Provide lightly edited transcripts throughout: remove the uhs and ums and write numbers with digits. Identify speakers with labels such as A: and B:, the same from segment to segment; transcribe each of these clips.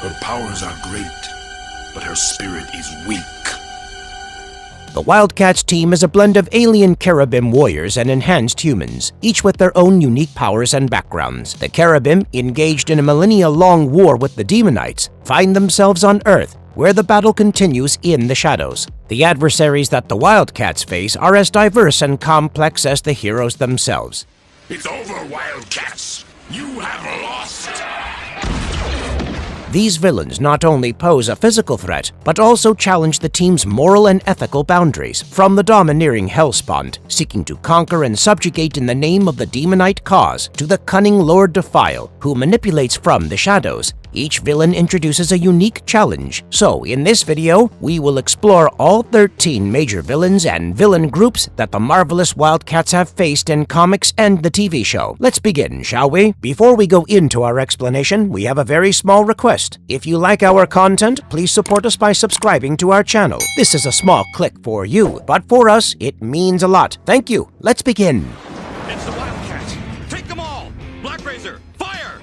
A: Her powers are great, but her spirit is weak.
B: The WildC.A.T.s team is a blend of alien Cherubim warriors and enhanced humans, each with their own unique powers and backgrounds. The Cherubim, engaged in a millennia-long war with the Demonites, find themselves on Earth, where the battle continues in the shadows. The adversaries that the WildC.A.T.s face are as diverse and complex as the heroes themselves.
A: It's over, WildC.A.T.s! You have lost!
B: These villains not only pose a physical threat, but also challenge the team's moral and ethical boundaries, from the domineering Spont, seeking to conquer and subjugate in the name of the Demonite cause, to the cunning Lord Defile, who manipulates from the shadows. Each villain introduces a unique challenge, so in this video, we will explore all 13 major villains and villain groups that the marvelous WildC.A.T.s have faced in comics and the TV show. Let's begin, shall we? Before we go into our explanation, we have a very small request. If you like our content, please support us by subscribing to our channel. This is a small click for you, but for us, it means a lot. Thank you. Let's begin.
C: It's the WildC.A.T.s! Take them all! Black Razor, fire!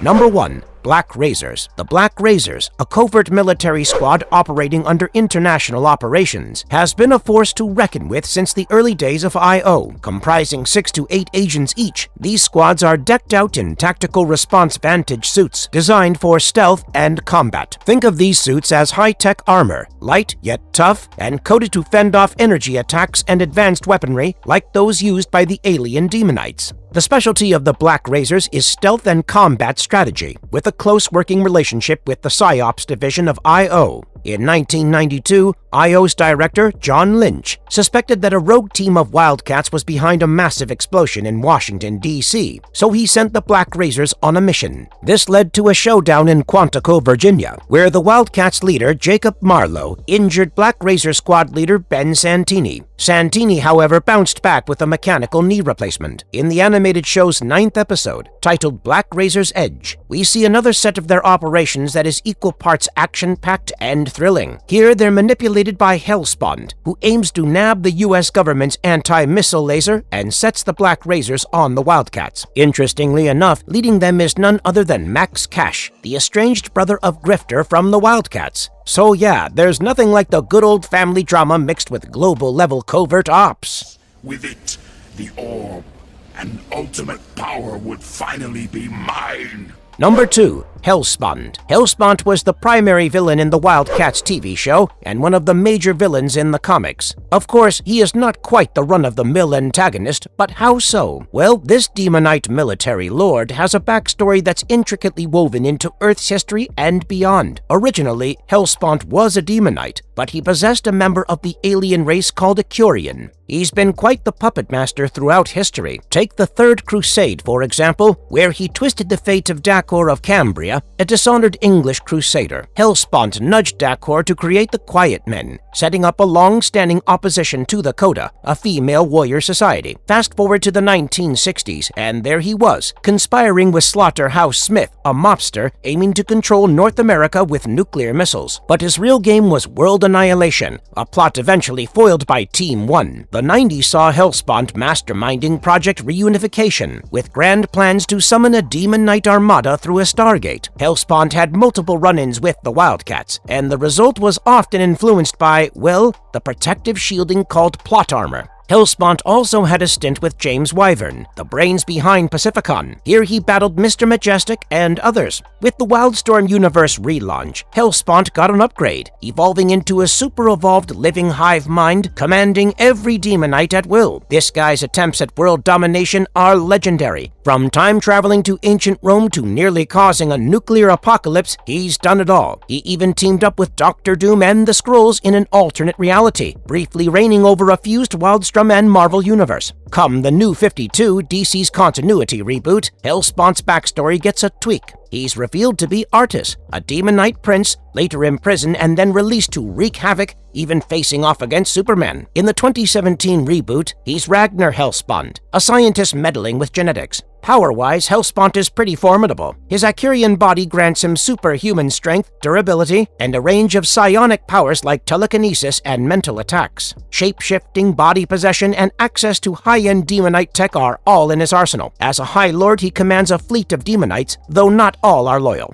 B: Number 1. Black Razors. The Black Razors, a covert military squad operating under international operations, has been a force to reckon with since the early days of I.O., comprising 6 to 8 agents each. These squads are decked out in tactical response vantage suits designed for stealth and combat. Think of these suits as high-tech armor, light yet tough, and coated to fend off energy attacks and advanced weaponry like those used by the alien Demonites. The specialty of the Black Razors is stealth and combat strategy, with a close working relationship with the PsyOps division of I.O. In 1992, I.O.'s director, John Lynch, suspected that a rogue team of WildC.A.T.s was behind a massive explosion in Washington, D.C., so he sent the Black Razors on a mission. This led to a showdown in Quantico, Virginia, where the WildC.A.T.s leader, Jacob Marlowe, injured Black Razor squad leader Ben Santini. Santini, however, bounced back with a mechanical knee replacement. In the animated show's 9th episode, titled Black Razor's Edge, we see another set of their operations that is equal parts action-packed and thrilling. Here, they're manipulated by Spont, who aims to nab the US government's anti-missile laser and sets the Black Razors on the WildC.A.T.s. Interestingly enough, leading them is none other than Max Cash, the estranged brother of Grifter from the WildC.A.T.s. So yeah, there's nothing like the good old family drama mixed with global-level covert ops.
A: With it, the orb and ultimate power would finally be mine.
B: Number 2. Spont. Spont was the primary villain in the WildC.A.T.s TV show and one of the major villains in the comics. Of course, he is not quite the run-of-the-mill antagonist, but how so? Well, this Demonite military lord has a backstory that's intricately woven into Earth's history and beyond. Originally, Spont was a Demonite, but he possessed a member of the alien race called a Curian. He's been quite the puppet master throughout history. Take the Third Crusade, for example, where he twisted the fate of Dacor of Cambria, a dishonored English crusader. Spont nudged Dacor to create the Quiet Men, setting up a long-standing opposition to the Kota, a female warrior society. Fast forward to the 1960s, and there he was, conspiring with Slaughterhouse Smith, a mobster aiming to control North America with nuclear missiles. But his real game was world annihilation, a plot eventually foiled by Team 1. The 90s saw Spont masterminding Project Reunification, with grand plans to summon a Demonite armada through a Stargate. Spont had multiple run-ins with the WildC.A.T.s, and the result was often influenced by, well, the protective shielding called plot armor. Spont also had a stint with James Wyvern, the brains behind Pacificon. Here he battled Mr. Majestic and others. With the Wildstorm Universe relaunch, Spont got an upgrade, evolving into a super-evolved living hive mind, commanding every Demonite at will. This guy's attempts at world domination are legendary. From time-traveling to ancient Rome to nearly causing a nuclear apocalypse, he's done it all. He even teamed up with Doctor Doom and the Skrulls in an alternate reality, briefly reigning over a fused Wildstorm and Marvel Universe. Come the New 52, DC's continuity reboot, Spont's backstory gets a tweak. He's revealed to be Artis, a Demonite prince, later imprisoned and then released to wreak havoc, even facing off against Superman. In the 2017 reboot, he's Ragnar Spont, a scientist meddling with genetics. Power-wise, Spont is pretty formidable. His Akirian body grants him superhuman strength, durability, and a range of psionic powers like telekinesis and mental attacks. Shape-shifting, body possession, and access to high-end Demonite tech are all in his arsenal. As a High Lord, he commands a fleet of Demonites, though not all are loyal.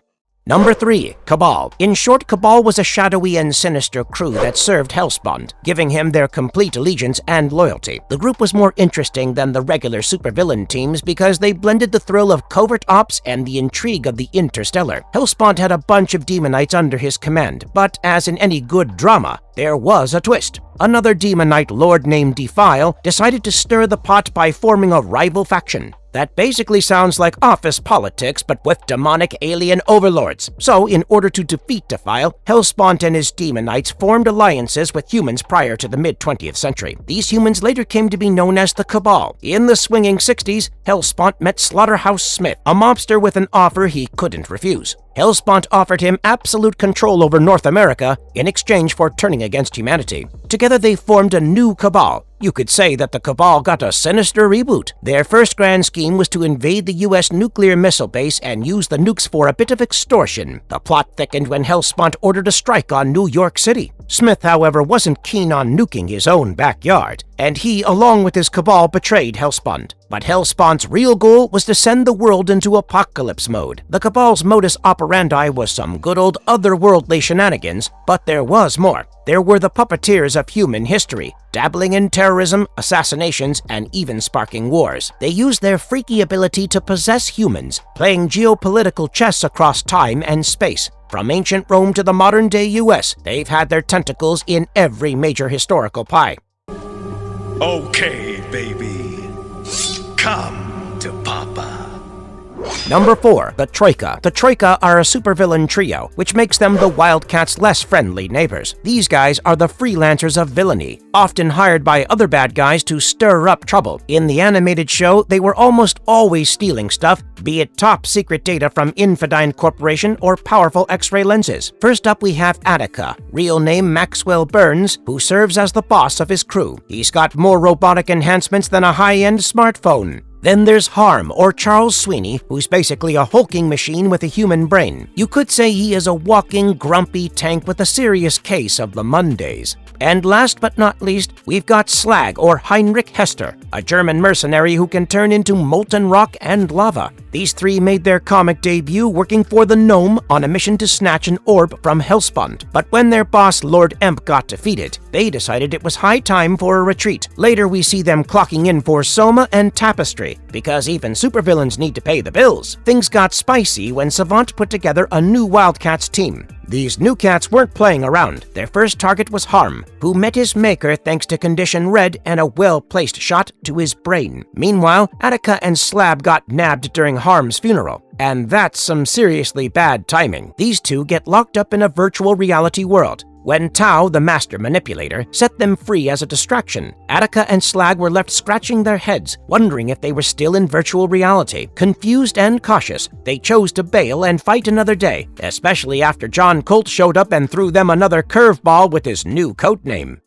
B: Number 3. Cabal. In short, Cabal was a shadowy and sinister crew that served Hellspawn, giving him their complete allegiance and loyalty. The group was more interesting than the regular supervillain teams because they blended the thrill of covert ops and the intrigue of the interstellar. Hellspawn had a bunch of Demonites under his command, but as in any good drama, there was a twist. Another Demonite lord named Defile decided to stir the pot by forming a rival faction. That basically sounds like office politics, but with demonic alien overlords. So, in order to defeat Defile, Hellspawn and his Demonites formed alliances with humans prior to the mid-20th century. These humans later came to be known as the Cabal. In the swinging 60s, Hellspawn met Slaughterhouse Smith, a mobster with an offer he couldn't refuse. Hellspawn offered him absolute control over North America in exchange for turning against humanity. Together they formed a new Cabal. You could say that the Cabal got a sinister reboot. Their first grand scheme was to invade the US nuclear missile base and use the nukes for a bit of extortion. The plot thickened when Hellspawn ordered a strike on New York City. Smith, however, wasn't keen on nuking his own backyard, and he, along with his Cabal, betrayed Hellspawn. But Hellspawn's real goal was to send the world into apocalypse mode. The Cabal's modus operandi was some good old otherworldly shenanigans, but there was more. There were the puppeteers of human history, dabbling in terrorism, assassinations, and even sparking wars. They used their freaky ability to possess humans, playing geopolitical chess across time and space. From ancient Rome to the modern-day US, they've had their tentacles in every major historical pie.
C: Okay, baby. Come to Papa.
B: Number 4. The Troika. The Troika are a supervillain trio, which makes them the Wildcats' less friendly neighbors. These guys are the freelancers of villainy, often hired by other bad guys to stir up trouble. In the animated show, they were almost always stealing stuff, be it top-secret data from Infodyne Corporation or powerful X-ray lenses. First up, we have Attica, real name Maxwell Burns, who serves as the boss of his crew. He's got more robotic enhancements than a high-end smartphone. Then there's Harm, or Charles Sweeney, who's basically a hulking machine with a human brain. You could say he is a walking, grumpy tank with a serious case of the Mondays. And last but not least, we've got Slag, or Heinrich Hester, a German mercenary who can turn into molten rock and lava. These three made their comic debut working for the Gnome on a mission to snatch an orb from Hellspawn. But when their boss Lord Emp got defeated, they decided it was high time for a retreat. Later we see them clocking in for Soma and Tapestry, because even supervillains need to pay the bills. Things got spicy when Savant put together a new WildC.A.T.s team. These new cats weren't playing around. Their first target was Harm, who met his maker thanks to Condition Red and a well-placed shot to his brain. Meanwhile, Attica and Slab got nabbed during Harm's funeral. And that's some seriously bad timing. These two get locked up in a virtual reality world. When Tao, the master manipulator, set them free as a distraction, Attica and Slag were left scratching their heads, wondering if they were still in virtual reality. Confused and cautious, they chose to bail and fight another day, especially after John Colt showed up and threw them another curveball with his new codename.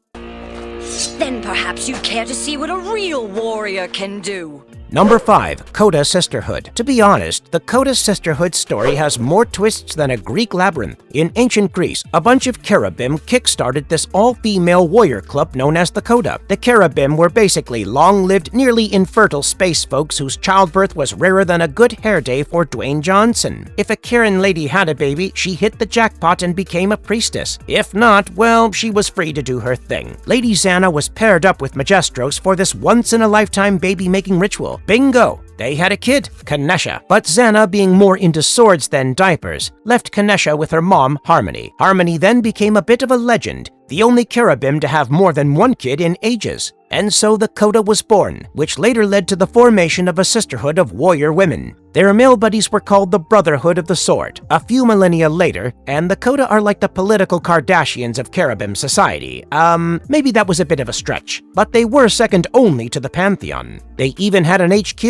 D: Then perhaps you'd care to see what a real warrior can do.
B: Number 5. Kota Sisterhood. To be honest, the Kota Sisterhood story has more twists than a Greek labyrinth. In ancient Greece, a bunch of cherubim kick-started this all-female warrior club known as the Kota. The cherubim were basically long-lived, nearly infertile space folks whose childbirth was rarer than a good hair day for Dwayne Johnson. If a Karen lady had a baby, she hit the jackpot and became a priestess. If not, well, she was free to do her thing. Lady Xana was paired up with Magestros for this once-in-a-lifetime baby-making ritual. Bingo! They had a kid, Kanesha, but Xana, being more into swords than diapers, left Kanesha with her mom, Harmony. Harmony then became a bit of a legend, the only cherubim to have more than one kid in ages. And so the Kota was born, which later led to the formation of a sisterhood of warrior women. Their male buddies were called the Brotherhood of the Sword. A few millennia later, and the Kota are like the political Kardashians of cherubim society. Maybe that was a bit of a stretch, but they were second only to the Pantheon. They even had an HQ,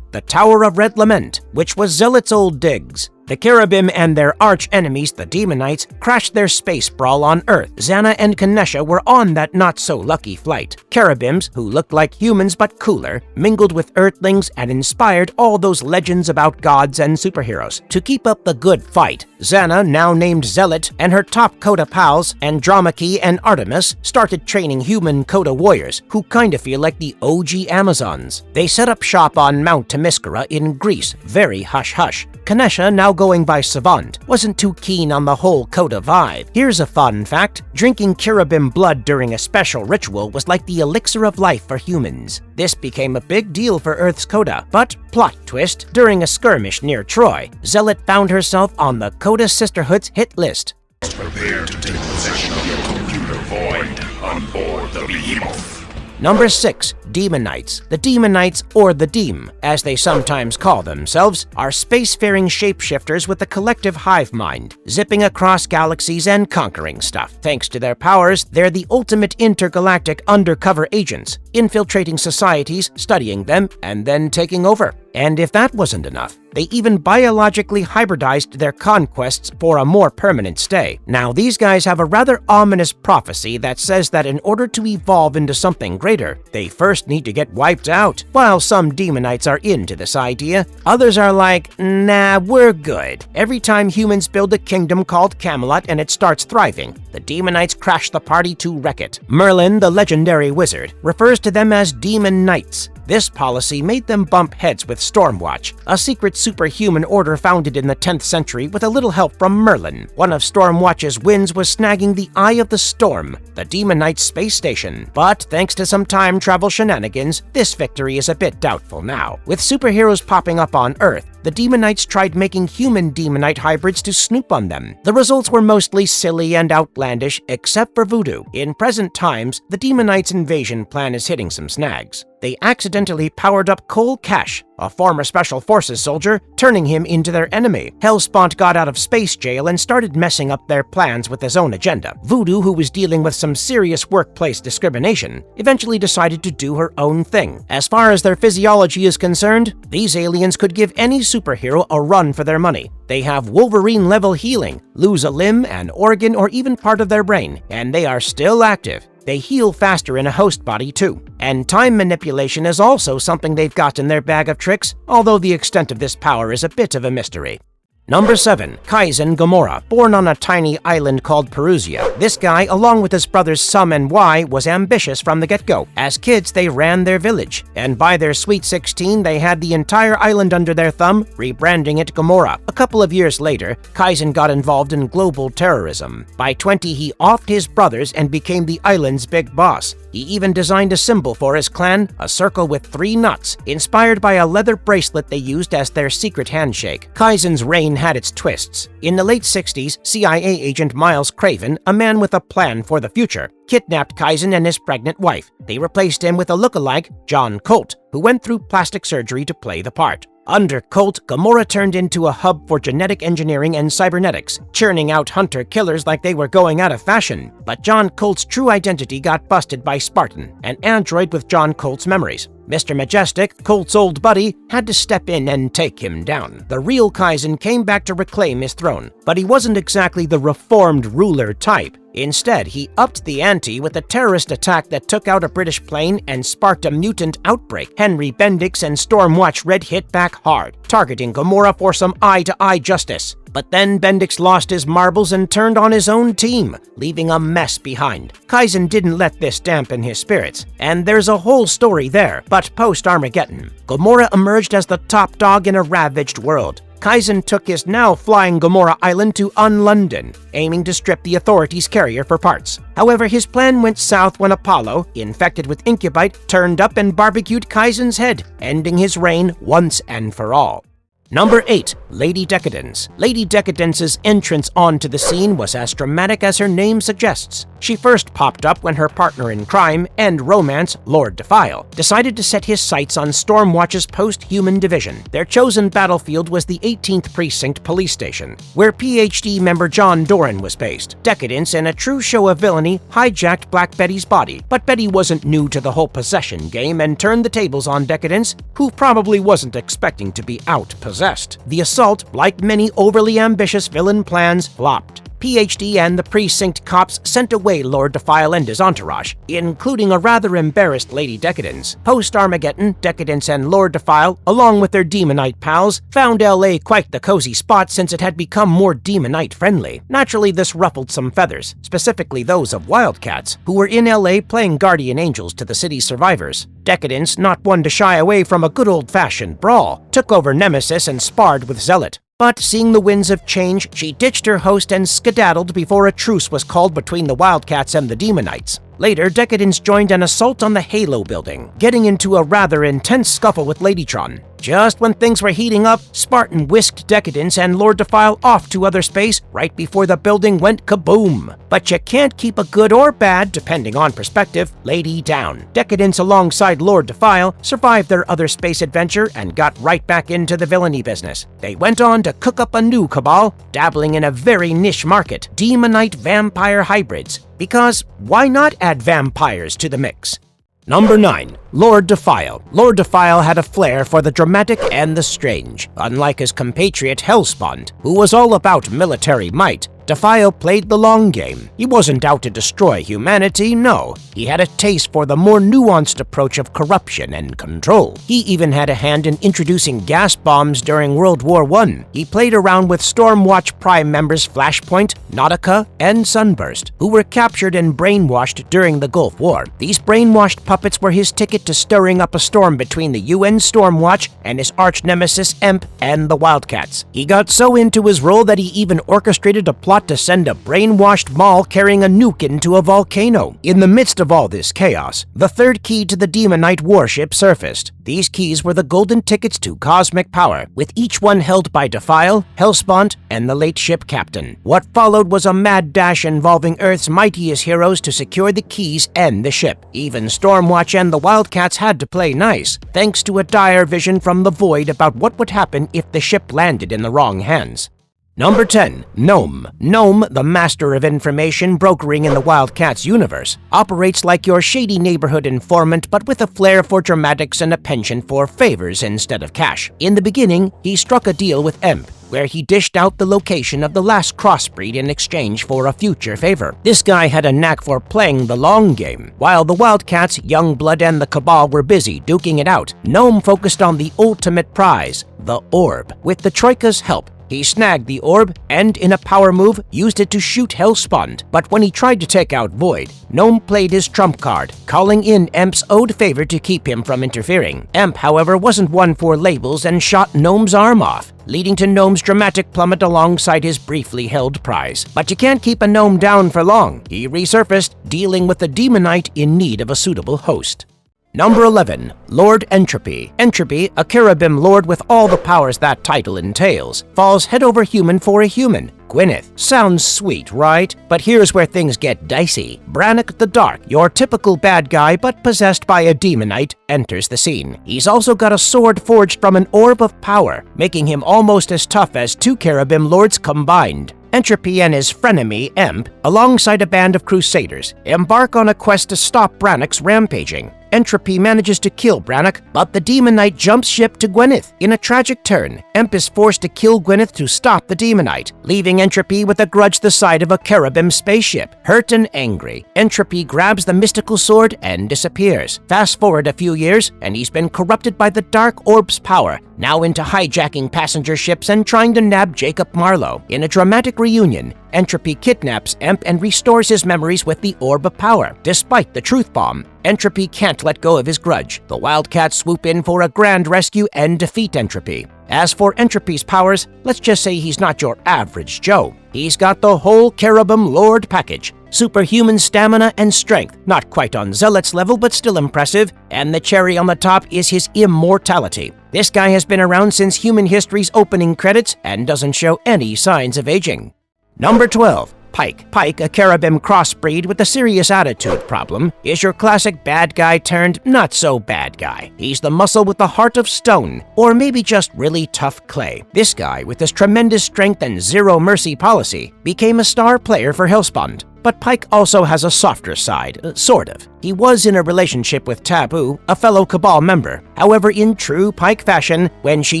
B: the Tower of Red Lament, which was Zealot's old digs. The cherubim and their arch-enemies, the Demonites, crashed their space brawl on Earth. Xana and Kanesha were on that not-so-lucky flight. Cherubims, who looked like humans but cooler, mingled with Earthlings and inspired all those legends about gods and superheroes. To keep up the good fight, Xana, now named Zealot, and her top Kota pals, Andromache and Artemis, started training human Kota warriors, who kinda feel like the OG Amazons. They set up shop on Mount Themyscira in Greece, very hush-hush. Kanesha, now going by Savant, wasn't too keen on the whole Kota vibe. Here's a fun fact: drinking Kiribim blood during a special ritual was like the elixir of life for humans. This became a big deal for Earth's Kota, but plot twist, during a skirmish near Troy, Zealot found herself on the Kota Sisterhood's hit list.
A: Prepare to take possession of your computer void on board the Behemoth.
B: Number 6. Demonites. The Demonites, or the Dem, as they sometimes call themselves, are spacefaring shapeshifters with a collective hive mind, zipping across galaxies and conquering stuff. Thanks to their powers, they're the ultimate intergalactic undercover agents, infiltrating societies, studying them, and then taking over. And if that wasn't enough, they even biologically hybridized their conquests for a more permanent stay. Now, these guys have a rather ominous prophecy that says that in order to evolve into something greater, they first need to get wiped out. While some Demonites are into this idea, others are like, nah, we're good. Every time humans build a kingdom called Camelot and it starts thriving, the Demonites crash the party to wreck it. Merlin, the legendary wizard, refers to them as Demon Knights. This policy made them bump heads with Stormwatch, a secret superhuman order founded in the 10th century with a little help from Merlin. One of Stormwatch's wins was snagging the Eye of the Storm, the Demonite space station. But thanks to some time travel shenanigans, this victory is a bit doubtful now. With superheroes popping up on Earth, the Demonites tried making human Demonite hybrids to snoop on them. The results were mostly silly and outlandish, except for voodoo. In present times, the Demonites' invasion plan is hitting some snags. They accidentally powered up Cole Cash, a former Special Forces soldier, turning him into their enemy. Hellspawn got out of space jail and started messing up their plans with his own agenda. Voodoo, who was dealing with some serious workplace discrimination, eventually decided to do her own thing. As far as their physiology is concerned, these aliens could give any superhero a run for their money. They have Wolverine-level healing, lose a limb, an organ, or even part of their brain, and they are still active. They heal faster in a host body too. And time manipulation is also something they've got in their bag of tricks, although the extent of this power is a bit of a mystery. Number 7. Kaizen Gamora, born on a tiny island called Perusia. This guy, along with his brothers Sum and Y, was ambitious from the get-go. As kids, they ran their village, and by their sweet 16, they had the entire island under their thumb, rebranding it Gamora. A couple of years later, Kaizen got involved in global terrorism. By 20, he offed his brothers and became the island's big boss. He even designed a symbol for his clan, a circle with 3 nuts, inspired by a leather bracelet they used as their secret handshake. Kaizen's reign had its twists. In the late 60s, CIA agent Miles Craven, a man with a plan for the future, kidnapped Kaizen and his pregnant wife. They replaced him with a lookalike, John Colt, who went through plastic surgery to play the part. Under Colt, Gamora turned into a hub for genetic engineering and cybernetics, churning out hunter-killers like they were going out of fashion. But John Colt's true identity got busted by Spartan, an android with John Colt's memories. Mr. Majestic, Colt's old buddy, had to step in and take him down. The real Kaizen came back to reclaim his throne, but he wasn't exactly the reformed ruler type. Instead, he upped the ante with a terrorist attack that took out a British plane and sparked a mutant outbreak. Henry Bendix and Stormwatch Red hit back hard, targeting Gamora for some eye-to-eye justice. But then Bendix lost his marbles and turned on his own team, leaving a mess behind. Kaizen didn't let this dampen his spirits, and there's a whole story there. But post-Armageddon, Gamora emerged as the top dog in a ravaged world. Kaizen took his now-flying Gamora Island to Un-London, aiming to strip the authorities' carrier for parts. However, his plan went south when Apollo, infected with Incubite, turned up and barbecued Kaizen's head, ending his reign once and for all. Number 8. Lady Decadence. Lady Decadence's entrance onto the scene was as dramatic as her name suggests. She first popped up when her partner in crime and romance, Lord Defile, decided to set his sights on Stormwatch's post-human division. Their chosen battlefield was the 18th Precinct Police Station, where PhD member John Doran was based. Decadence, in a true show of villainy, hijacked Black Betty's body, but Betty wasn't new to the whole possession game and turned the tables on Decadence, who probably wasn't expecting to be out-possessed. The assault, like many overly ambitious villain plans, flopped. PhD and the precinct cops sent away Lord Defile and his entourage, including a rather embarrassed Lady Decadence. Post-Armageddon, Decadence and Lord Defile, along with their Demonite pals, found LA quite the cozy spot since it had become more Demonite-friendly. Naturally, this ruffled some feathers, specifically those of WildCats, who were in LA playing guardian angels to the city's survivors. Decadence, not one to shy away from a good old-fashioned brawl, took over Nemesis and sparred with Zealot. But seeing the winds of change, she ditched her host and skedaddled before a truce was called between the WildCats and the Demonites. Later, Decadence joined an assault on the Halo building, getting into a rather intense scuffle with Ladytron. Just when things were heating up, Spartan whisked Decadence and Lord Defile off to other space right before the building went kaboom. But you can't keep a good or bad, depending on perspective, lady down. Decadence alongside Lord Defile survived their other space adventure and got right back into the villainy business. They went on to cook up a new Cabal, dabbling in a very niche market, Demonite vampire hybrids. Because why not add vampires to the mix? Number 9. Lord Defile. Lord Defile had a flair for the dramatic and the strange. Unlike his compatriot Hellspawn, who was all about military might, Defile played the long game. He wasn't out to destroy humanity, no. He had a taste for the more nuanced approach of corruption and control. He even had a hand in introducing gas bombs during World War I. He played around with Stormwatch Prime members Flashpoint, Nautica, and Sunburst, who were captured and brainwashed during the Gulf War. These brainwashed puppets were his ticket to stirring up a storm between the UN Stormwatch and his arch-nemesis Emp and the WildCats. He got so into his role that he even orchestrated a plot to send a brainwashed Maul carrying a nuke into a volcano. In the midst of all this chaos, the third key to the Demonite warship surfaced. These keys were the golden tickets to cosmic power, with each one held by Defile, Hellspawn, and the late ship captain. What followed was a mad dash involving Earth's mightiest heroes to secure the keys and the ship. Even Stormwatch and the WildCats had to play nice, thanks to a dire vision from the Void about what would happen if the ship landed in the wrong hands. Number 10. Gnome. Gnome, the master of information brokering in the WildCats universe, operates like your shady neighborhood informant but with a flair for dramatics and a penchant for favors instead of cash. In the beginning, he struck a deal with Emp, where he dished out the location of the last crossbreed in exchange for a future favor. This guy had a knack for playing the long game. While the WildCats, Youngblood, and the Cabal were busy duking it out, Gnome focused on the ultimate prize, the Orb. With the Troika's help, he snagged the orb and, in a power move, used it to shoot Hellspawn. But when he tried to take out Void, Gnome played his trump card, calling in Emp's owed favor to keep him from interfering. Emp, however, wasn't one for labels and shot Gnome's arm off, leading to Gnome's dramatic plummet alongside his briefly held prize. But you can't keep a Gnome down for long. He resurfaced, dealing with the Demonite in need of a suitable host. Number 11. Lord Entropy. Entropy, a Cherubim lord with all the powers that title entails, falls head over human for a human, Gwyneth. Sounds sweet, right? But here's where things get dicey. Brannock the Dark, your typical bad guy but possessed by a Demonite, enters the scene. He's also got a sword forged from an orb of power, making him almost as tough as two Cherubim lords combined. Entropy and his frenemy, Emp, alongside a band of crusaders, embark on a quest to stop Brannock's rampaging. Entropy manages to kill Brannock, but the Demonite jumps ship to Gwyneth. In a tragic turn, Emp is forced to kill Gwyneth to stop the Demonite, leaving Entropy with a grudge the size of a Cherubim spaceship. Hurt and angry, Entropy grabs the mystical sword and disappears. Fast forward a few years, and he's been corrupted by the Dark Orb's power, now into hijacking passenger ships and trying to nab Jacob Marlowe. In a dramatic reunion, Entropy kidnaps Emp and restores his memories with the Orb of Power. Despite the Truth Bomb, Entropy can't let go of his grudge. The WildCats swoop in for a grand rescue and defeat Entropy. As for Entropy's powers, let's just say he's not your average Joe. He's got the whole Cherubim Lord package. Superhuman stamina and strength, not quite on Zealot's level but still impressive, and the cherry on the top is his immortality. This guy has been around since human history's opening credits and doesn't show any signs of aging. Number 12. Pike. Pike, a Cherubim crossbreed with a serious attitude problem, is your classic bad guy turned not-so-bad guy. He's the muscle with the heart of stone, or maybe just really tough clay. This guy, with his tremendous strength and zero-mercy policy, became a star player for Hellspawn. But Pike also has a softer side, sort of. He was in a relationship with Taboo, a fellow Cabal member. However, in true Pike fashion, when she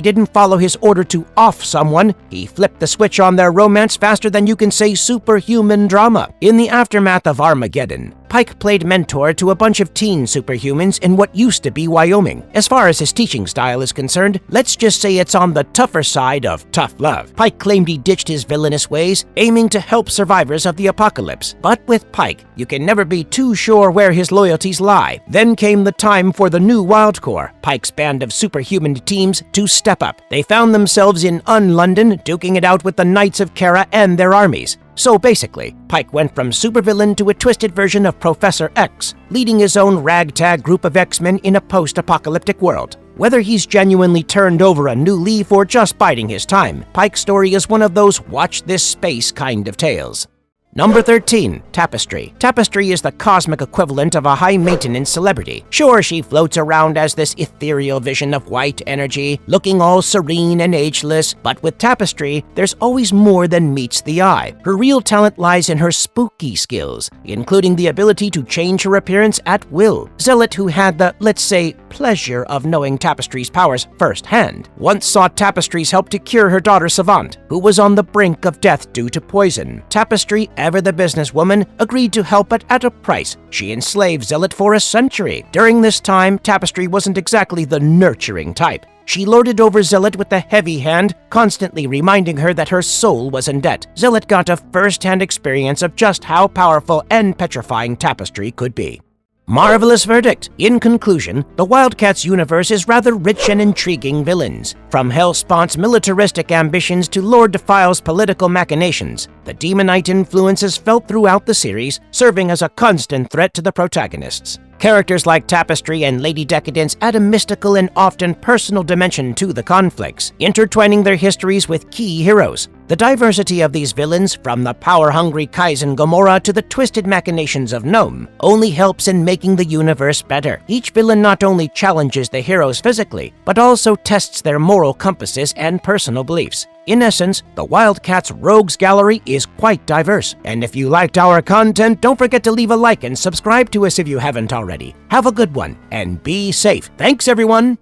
B: didn't follow his order to off someone, he flipped the switch on their romance faster than you can say superhuman drama. In the aftermath of Armageddon, Pike played mentor to a bunch of teen superhumans in what used to be Wyoming. As far as his teaching style is concerned, let's just say it's on the tougher side of tough love. Pike claimed he ditched his villainous ways, aiming to help survivors of the apocalypse. But with Pike, you can never be too sure where his loyalties lie. Then came the time for the new Wild Corps, Pike's band of superhuman teams, to step up. They found themselves in Un-London, duking it out with the Knights of Kara and their armies. So basically, Pike went from supervillain to a twisted version of Professor X, leading his own ragtag group of X-Men in a post-apocalyptic world. Whether he's genuinely turned over a new leaf or just biding his time, Pike's story is one of those watch this space kind of tales. Number 13. Tapestry. Tapestry is the cosmic equivalent of a high-maintenance celebrity. Sure, she floats around as this ethereal vision of white energy, looking all serene and ageless, but with Tapestry, there's always more than meets the eye. Her real talent lies in her spooky skills, including the ability to change her appearance at will. Zealot, who had the, let's say, pleasure of knowing Tapestry's powers firsthand, once sought Tapestry's help to cure her daughter Savant, who was on the brink of death due to poison. Tapestry, ever the businesswoman, agreed to help but at a price. She enslaved Zealot for a century. During this time, Tapestry wasn't exactly the nurturing type. She lorded over Zealot with a heavy hand, constantly reminding her that her soul was in debt. Zealot got a first-hand experience of just how powerful and petrifying Tapestry could be. Marvelous verdict. In conclusion, the WildCats universe is rather rich and intriguing villains. From Hellspawn's militaristic ambitions to Lord Defile's political machinations, the Demonite influence is felt throughout the series, serving as a constant threat to the protagonists. Characters like Tapestry and Lady Decadence add a mystical and often personal dimension to the conflicts, intertwining their histories with key heroes. The diversity of these villains, from the power-hungry Kaizen Gamora to the twisted machinations of Gnome, only helps in making the universe better. Each villain not only challenges the heroes physically, but also tests their moral compasses and personal beliefs. In essence, the WildCats Rogues Gallery is quite diverse. And if you liked our content, don't forget to leave a like and subscribe to us if you haven't already. Have a good one, and be safe. Thanks, everyone!